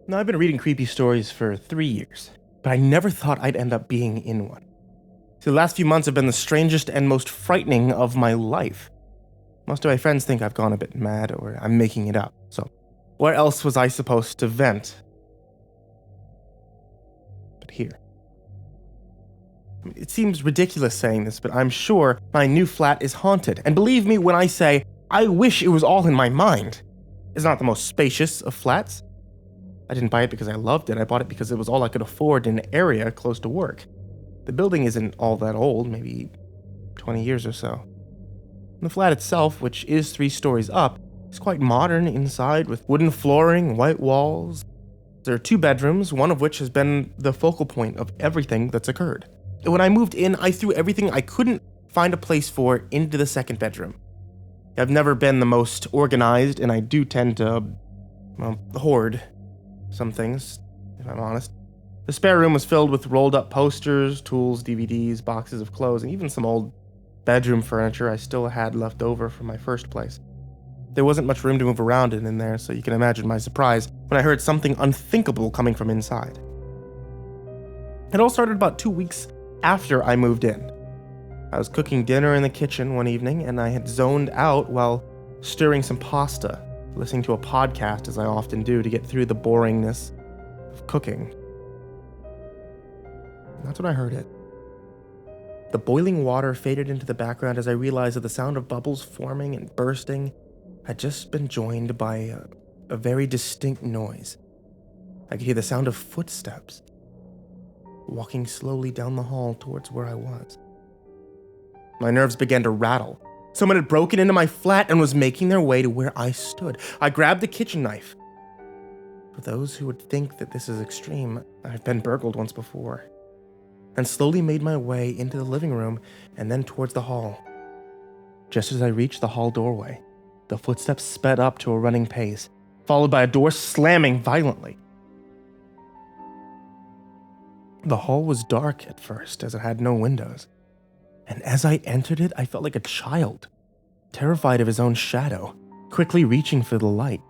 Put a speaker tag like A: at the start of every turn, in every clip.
A: Now, I've been reading creepy stories for 3 years, but I never thought I'd end up being in one. So the last few months have been the strangest and most frightening of my life. Most of my friends think I've gone a bit mad or I'm making it up, so where else was I supposed to vent? But here. It seems ridiculous saying this, but I'm sure my new flat is haunted. And believe me when I say, I wish it was all in my mind. It's not the most spacious of flats. I didn't buy it because I loved it. I bought it because it was all I could afford in an area close to work. The building isn't all that old, maybe 20 years or so. The flat itself, which is 3 stories up, is quite modern inside with wooden flooring, white walls. There are 2 bedrooms, one of which has been the focal point of everything that's occurred. When I moved in, I threw everything I couldn't find a place for into the 2nd bedroom. I've never been the most organized, and I do tend to, hoard some things, if I'm honest. The spare room was filled with rolled up posters, tools, DVDs, boxes of clothes, and even some old bedroom furniture I still had left over from my first place. There wasn't much room to move around in there, so you can imagine my surprise when I heard something unthinkable coming from inside. It all started about 2 weeks after I moved in. I was cooking dinner in the kitchen one evening, and I had zoned out while stirring some pasta, listening to a podcast as I often do to get through the boringness of cooking. And that's when I heard it. The boiling water faded into the background as I realized that the sound of bubbles forming and bursting had just been joined by a very distinct noise. I could hear the sound of footsteps walking slowly down the hall towards where I was. My nerves began to rattle. Someone had broken into my flat and was making their way to where I stood. I grabbed the kitchen knife. For those who would think that this is extreme, I've been burgled once before. And slowly made my way into the living room and then towards the hall. Just as I reached the hall doorway, the footsteps sped up to a running pace, followed by a door slamming violently. The hall was dark at first, as it had no windows. And as I entered it, I felt like a child, terrified of his own shadow, quickly reaching for the light.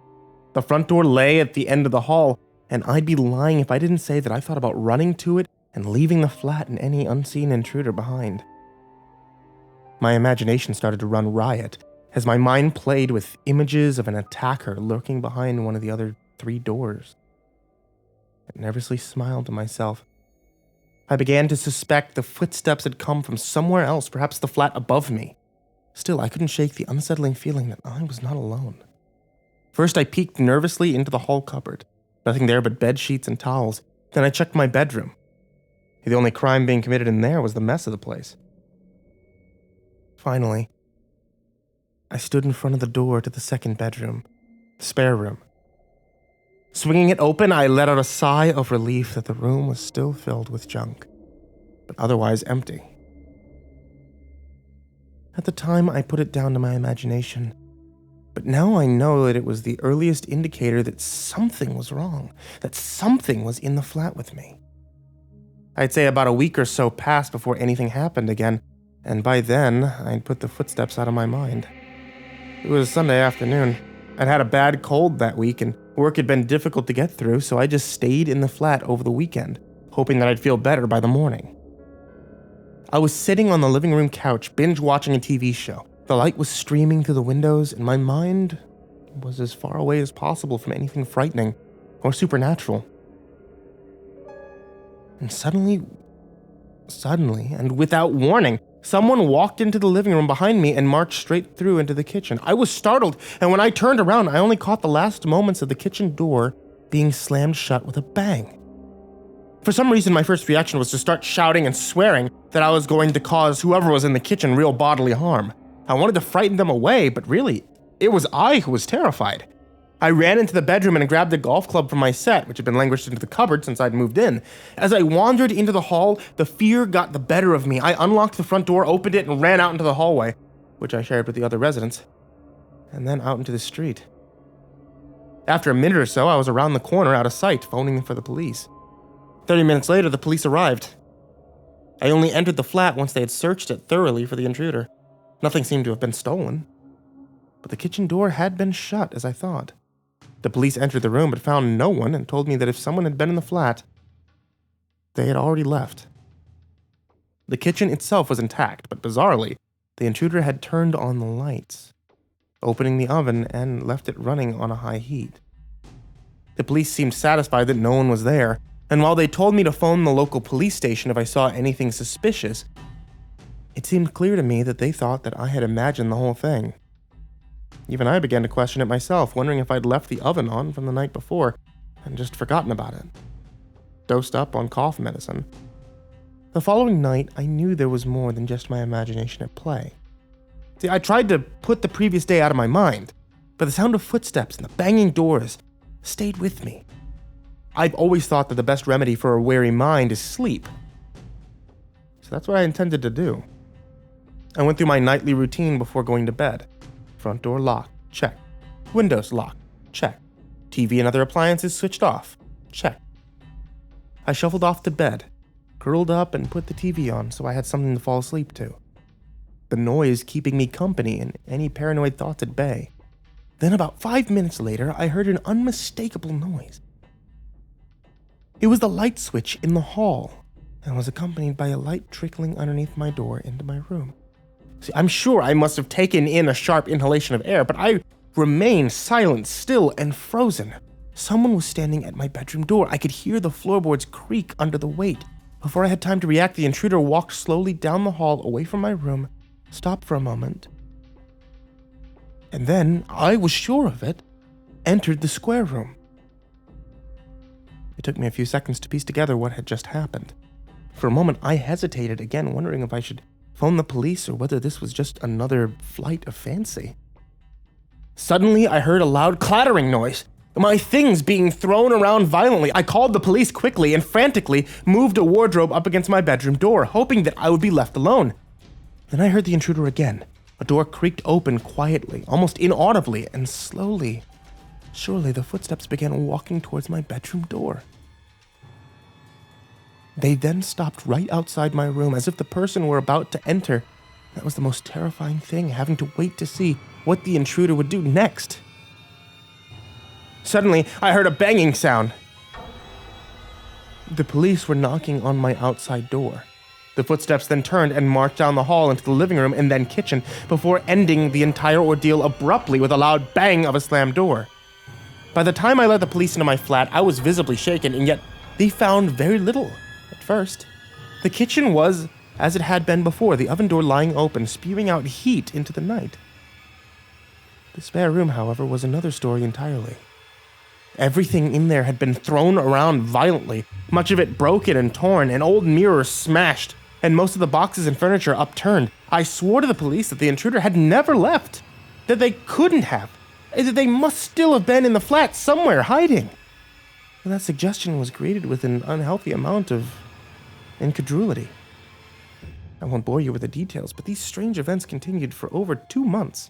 A: The front door lay at the end of the hall, and I'd be lying if I didn't say that I thought about running to it and leaving the flat and any unseen intruder behind. My imagination started to run riot as my mind played with images of an attacker lurking behind one of the other 3 doors. I nervously smiled to myself. I began to suspect the footsteps had come from somewhere else, perhaps the flat above me. Still, I couldn't shake the unsettling feeling that I was not alone. First, I peeked nervously into the hall cupboard. Nothing there but bed sheets and towels. Then I checked my bedroom. The only crime being committed in there was the mess of the place. Finally, I stood in front of the door to the 2nd bedroom, the spare room. Swinging it open, I let out a sigh of relief that the room was still filled with junk, but otherwise empty. At the time, I put it down to my imagination, but now I know that it was the earliest indicator that something was wrong, that something was in the flat with me. I'd say about a week or so passed before anything happened again, and by then, I'd put the footsteps out of my mind. It was Sunday afternoon. I'd had a bad cold that week, and work had been difficult to get through, so I just stayed in the flat over the weekend, hoping that I'd feel better by the morning. I was sitting on the living room couch, binge-watching a TV show. The light was streaming through the windows, and my mind was as far away as possible from anything frightening or supernatural. And suddenly, and without warning, someone walked into the living room behind me and marched straight through into the kitchen. I was startled, and when I turned around, I only caught the last moments of the kitchen door being slammed shut with a bang. For some reason, my first reaction was to start shouting and swearing that I was going to cause whoever was in the kitchen real bodily harm. I wanted to frighten them away, but really, it was I who was terrified. I ran into the bedroom and grabbed a golf club from my set, which had been languished into the cupboard since I'd moved in. As I wandered into the hall, the fear got the better of me. I unlocked the front door, opened it, and ran out into the hallway, which I shared with the other residents, and then out into the street. After a minute or so, I was around the corner out of sight, phoning for the police. 30 minutes later, the police arrived. I only entered the flat once they had searched it thoroughly for the intruder. Nothing seemed to have been stolen, but the kitchen door had been shut as I thought. The police entered the room but found no one and told me that if someone had been in the flat, they had already left. The kitchen itself was intact, but bizarrely, the intruder had turned on the lights, opening the oven and left it running on a high heat. The police seemed satisfied that no one was there, and while they told me to phone the local police station if I saw anything suspicious, it seemed clear to me that they thought that I had imagined the whole thing. Even I began to question it myself, wondering if I'd left the oven on from the night before and just forgotten about it. Dosed up on cough medicine. The following night, I knew there was more than just my imagination at play. See, I tried to put the previous day out of my mind, but the sound of footsteps and the banging doors stayed with me. I've always thought that the best remedy for a weary mind is sleep. So that's what I intended to do. I went through my nightly routine before going to bed. Front door locked, check. Windows locked, check. TV and other appliances switched off, check. I shuffled off to bed, curled up and put the TV on so I had something to fall asleep to. The noise keeping me company and any paranoid thoughts at bay. Then about 5 minutes later, I heard an unmistakable noise. It was the light switch in the hall and was accompanied by a light trickling underneath my door into my room. See, I'm sure I must have taken in a sharp inhalation of air, but I remained silent, still, and frozen. Someone was standing at my bedroom door. I could hear the floorboards creak under the weight. Before I had time to react, the intruder walked slowly down the hall away from my room, stopped for a moment, and then, I was sure of it, entered the square room. It took me a few seconds to piece together what had just happened. For a moment, I hesitated again, wondering if I should phone the police or whether this was just another flight of fancy. Suddenly, I heard a loud clattering noise. My things being thrown around violently. I called the police quickly and frantically moved a wardrobe up against my bedroom door, hoping that I would be left alone. Then I heard the intruder again. A door creaked open quietly, almost inaudibly, and slowly, surely the footsteps began walking towards my bedroom door. They then stopped right outside my room as if the person were about to enter. That was the most terrifying thing, having to wait to see what the intruder would do next. Suddenly, I heard a banging sound. The police were knocking on my outside door. The footsteps then turned and marched down the hall into the living room and then kitchen before ending the entire ordeal abruptly with a loud bang of a slammed door. By the time I let the police into my flat, I was visibly shaken, and yet they found very little at first. The kitchen was as it had been before, the oven door lying open, spewing out heat into the night. The spare room, however, was another story entirely. Everything in there had been thrown around violently, much of it broken and torn, an old mirror smashed, and most of the boxes and furniture upturned. I swore to the police that the intruder had never left, that they couldn't have, that they must still have been in the flat somewhere hiding. And that suggestion was greeted with an unhealthy amount of incredulity. I won't bore you with the details, but these strange events continued for over 2 months.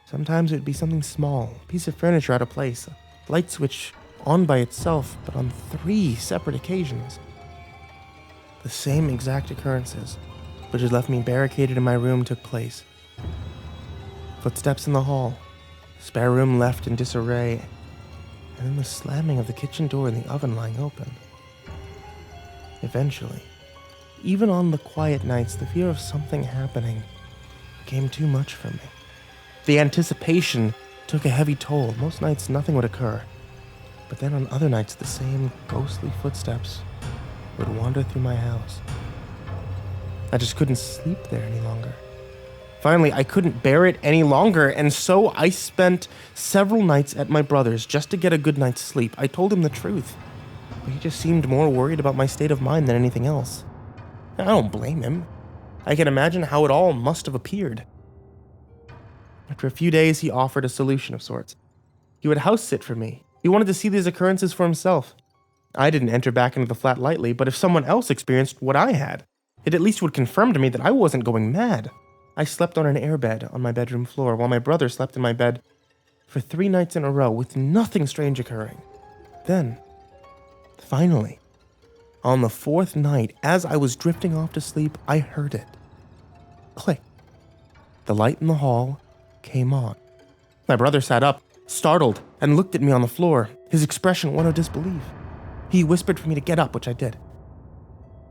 A: Sometimes it would be something small, a piece of furniture out of place, a light switch on by itself, but on 3 separate occasions. The same exact occurrences, which had left me barricaded in my room, took place. Footsteps in the hall, spare room left in disarray, and then the slamming of the kitchen door and the oven lying open. Eventually, even on the quiet nights, the fear of something happening became too much for me. The anticipation took a heavy toll. Most nights nothing would occur, but then on other nights the same ghostly footsteps would wander through my house. I just couldn't sleep there any longer. Finally, I couldn't bear it any longer, and so I spent several nights at my brother's just to get a good night's sleep. I told him the truth, but he just seemed more worried about my state of mind than anything else. I don't blame him. I can imagine how it all must have appeared. After a few days, he offered a solution of sorts. He would house sit for me. He wanted to see these occurrences for himself. I didn't enter back into the flat lightly, but if someone else experienced what I had, it at least would confirm to me that I wasn't going mad. I slept on an airbed on my bedroom floor, while my brother slept in my bed for 3 nights in a row with nothing strange occurring. Then, finally, on the 4th night, as I was drifting off to sleep, I heard it. Click. The light in the hall came on. My brother sat up, startled, and looked at me on the floor, his expression one of disbelief. He whispered for me to get up, which I did.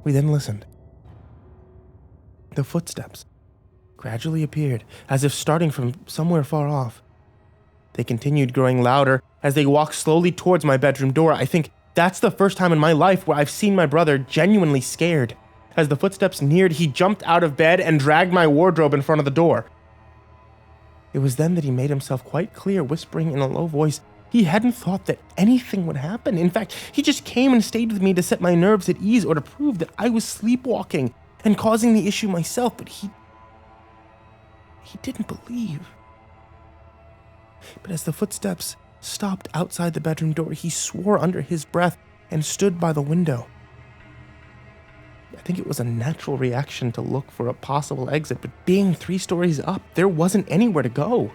A: We then listened. The footsteps gradually appeared, as if starting from somewhere far off. They continued growing louder as they walked slowly towards my bedroom door. I think that's the first time in my life where I've seen my brother genuinely scared. As the footsteps neared, he jumped out of bed and dragged my wardrobe in front of the door. It was then that he made himself quite clear, whispering in a low voice, he hadn't thought that anything would happen. In fact, he just came and stayed with me to set my nerves at ease or to prove that I was sleepwalking and causing the issue myself, but he didn't believe. But as the footsteps stopped outside the bedroom door, he swore under his breath and stood by the window. I think it was a natural reaction to look for a possible exit, but being 3 stories up, there wasn't anywhere to go.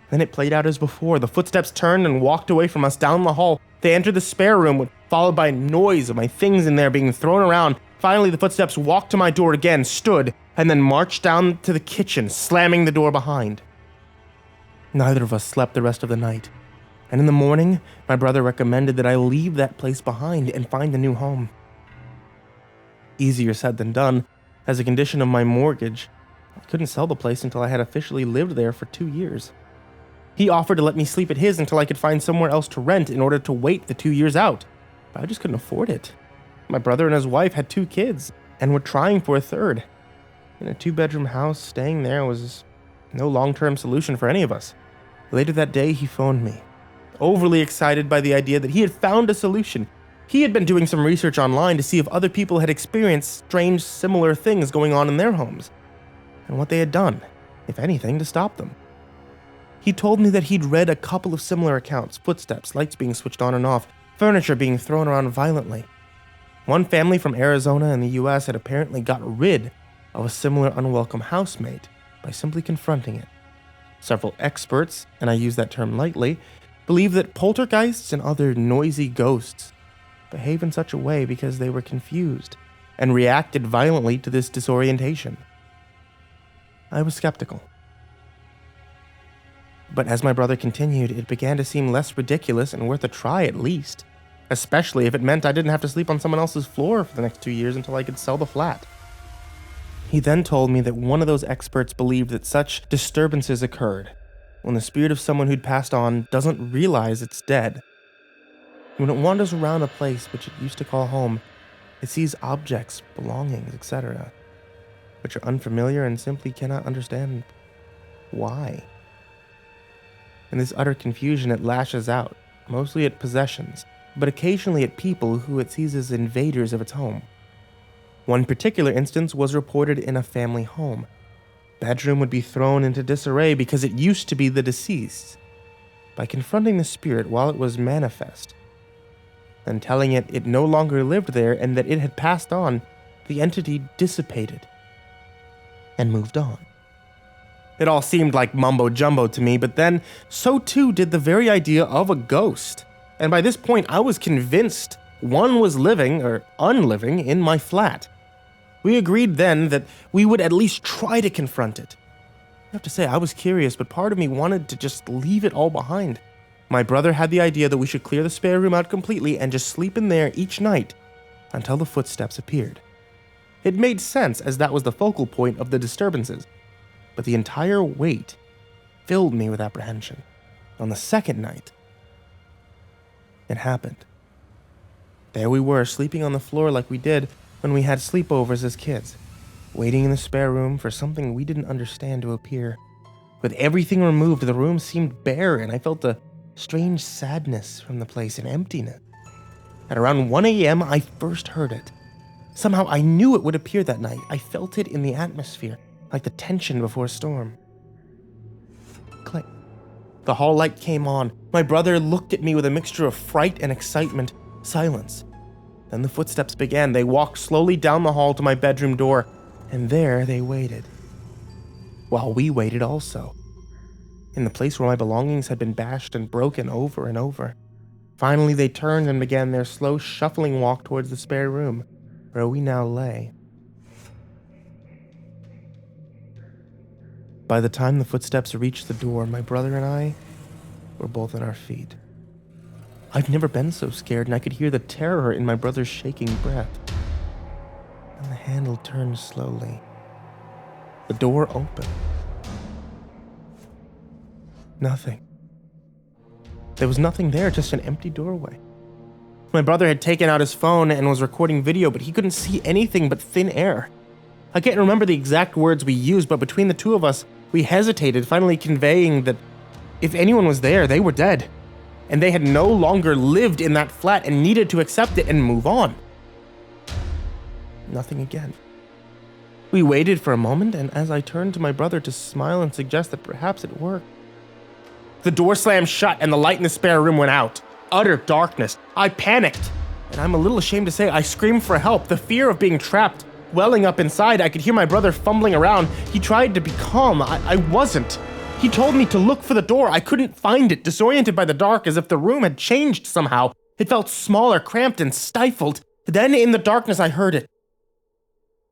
A: Then it played out as before. The footsteps turned and walked away from us down the hall. They entered the spare room, followed by a noise of my things in there being thrown around. Finally, the footsteps walked to my door again, stood, and then marched down to the kitchen, slamming the door behind. Neither of us slept the rest of the night, and in the morning, my brother recommended that I leave that place behind and find a new home. Easier said than done. As a condition of my mortgage, I couldn't sell the place until I had officially lived there for 2 years. He offered to let me sleep at his until I could find somewhere else to rent in order to wait the 2 years out, but I just couldn't afford it. My brother and his wife had 2 kids, and were trying for a third. In a 2-bedroom house, staying there was no long-term solution for any of us. Later that day, he phoned me, overly excited by the idea that he had found a solution. He had been doing some research online to see if other people had experienced strange, similar things going on in their homes, and what they had done, if anything, to stop them. He told me that he'd read a couple of similar accounts, footsteps, lights being switched on and off, furniture being thrown around violently. One family from Arizona in the US had apparently got rid of a similar unwelcome housemate by simply confronting it. Several experts, and I use that term lightly, believe that poltergeists and other noisy ghosts behave in such a way because they were confused and reacted violently to this disorientation. I was skeptical. But as my brother continued, it began to seem less ridiculous and worth a try at least, especially if it meant I didn't have to sleep on someone else's floor for the next 2 years until I could sell the flat. He then told me that one of those experts believed that such disturbances occurred when the spirit of someone who'd passed on doesn't realize it's dead. When it wanders around a place which it used to call home, it sees objects, belongings, etc., which are unfamiliar and simply cannot understand why. In this utter confusion, it lashes out, mostly at possessions, but occasionally at people who it sees as invaders of its home. One particular instance was reported in a family home. Bedroom would be thrown into disarray because it used to be the deceased. By confronting the spirit while it was manifest, and telling it it no longer lived there and that it had passed on, the entity dissipated and moved on. It all seemed like mumbo-jumbo to me, but then so too did the very idea of a ghost. And by this point, I was convinced one was living, or unliving, in my flat. We agreed then that we would at least try to confront it. I have to say, I was curious, but part of me wanted to just leave it all behind. My brother had the idea that we should clear the spare room out completely and just sleep in there each night until the footsteps appeared. It made sense, as that was the focal point of the disturbances. But the entire wait filled me with apprehension. On the second night, it happened. There we were, sleeping on the floor like we did when we had sleepovers as kids, waiting in the spare room for something we didn't understand to appear. With everything removed, the room seemed bare, and I felt a strange sadness from the place and emptiness. At around 1 a.m., I first heard it. Somehow I knew it would appear that night. I felt it in the atmosphere, like the tension before a storm. Click. The hall light came on. My brother looked at me with a mixture of fright and excitement. Silence. Then the footsteps began. They walked slowly down the hall to my bedroom door, and there they waited. While we waited also, in the place where my belongings had been bashed and broken over and over. Finally, they turned and began their slow shuffling walk towards the spare room, where we now lay. By the time the footsteps reached the door, my brother and I were both on our feet. I've never been so scared, and I could hear the terror in my brother's shaking breath. And the handle turned slowly. The door opened. Nothing. There was nothing there, just an empty doorway. My brother had taken out his phone and was recording video, but he couldn't see anything but thin air. I can't remember the exact words we used, but between the two of us, we hesitated, finally conveying that if anyone was there, they were dead, and they had no longer lived in that flat and needed to accept it and move on. Nothing again. We waited for a moment, and as I turned to my brother to smile and suggest that perhaps it worked, the door slammed shut and the light in the spare room went out. Utter darkness. I panicked, and I'm a little ashamed to say I screamed for help, the fear of being trapped welling up inside. I could hear my brother fumbling around. He tried to be calm. I wasn't. He told me to look for the door. I couldn't find it, disoriented by the dark, as if the room had changed somehow. It felt smaller, cramped, and stifled. Then in the darkness, I heard it.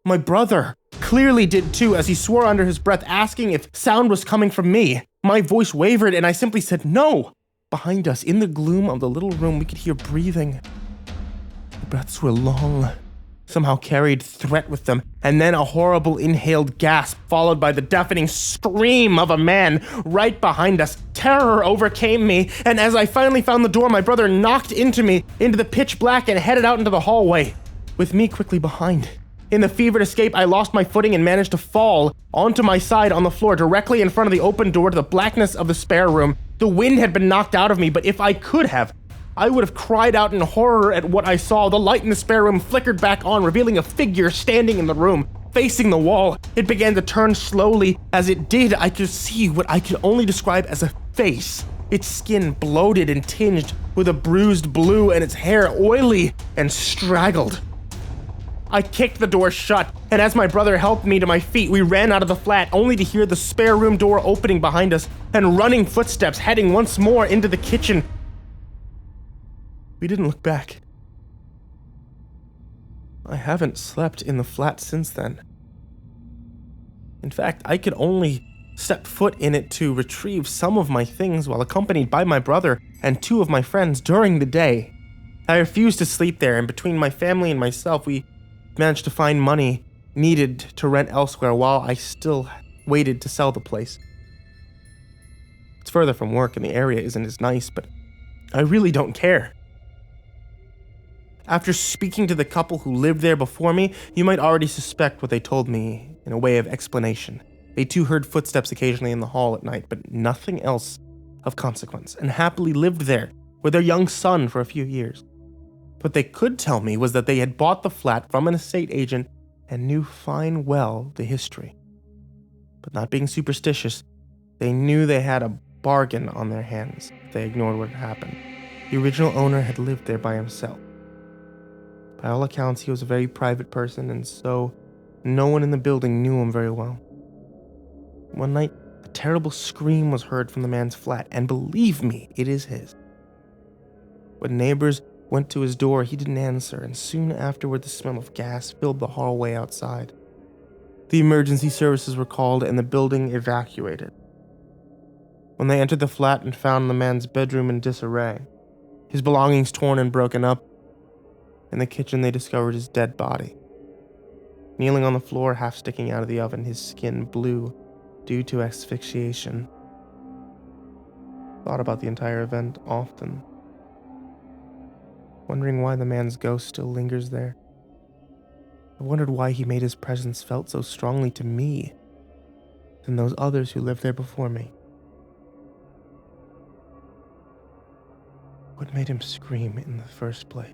A: My brother clearly did too, as he swore under his breath, asking if sound was coming from me. My voice wavered, and I simply said no. Behind us, in the gloom of the little room, we could hear breathing. The breaths were long, somehow carried threat with them, and then a horrible inhaled gasp, followed by the deafening scream of a man right behind us. Terror overcame me, and as I finally found the door, my brother knocked into the pitch black, and headed out into the hallway, with me quickly behind. In the fevered escape, I lost my footing and managed to fall onto my side on the floor directly in front of the open door to the blackness of the spare room. The wind had been knocked out of me, but if I could have, I would have cried out in horror at what I saw. The light in the spare room flickered back on, revealing a figure standing in the room, facing the wall. It began to turn slowly. As it did, I could see what I could only describe as a face. Its skin bloated and tinged with a bruised blue, and its hair oily and straggled. I kicked the door shut, and as my brother helped me to my feet, we ran out of the flat, only to hear the spare room door opening behind us and running footsteps heading once more into the kitchen. We didn't look back. I haven't slept in the flat since then. In fact, I could only step foot in it to retrieve some of my things while accompanied by my brother and two of my friends during the day. I refused to sleep there, and between my family and myself, we managed to find money needed to rent elsewhere while I still waited to sell the place. It's further from work and the area isn't as nice, but I really don't care. After speaking to the couple who lived there before me, you might already suspect what they told me in a way of explanation. They too heard footsteps occasionally in the hall at night, but nothing else of consequence, and happily lived there with their young son for a few years. What they could tell me was that they had bought the flat from an estate agent and knew fine well the history. But not being superstitious, they knew they had a bargain on their hands if they ignored what had happened. The original owner had lived there by himself. By all accounts, he was a very private person, and so no one in the building knew him very well. One night, a terrible scream was heard from the man's flat, and believe me, it is his. When neighbors went to his door, he didn't answer, and soon afterward the smell of gas filled the hallway outside. The emergency services were called and the building evacuated. When they entered the flat and found the man's bedroom in disarray, his belongings torn and broken up, in the kitchen they discovered his dead body. Kneeling on the floor, half sticking out of the oven, his skin blue due to asphyxiation. Thought about the entire event often, wondering why the man's ghost still lingers there. I wondered why he made his presence felt so strongly to me than those others who lived there before me. What made him scream in the first place?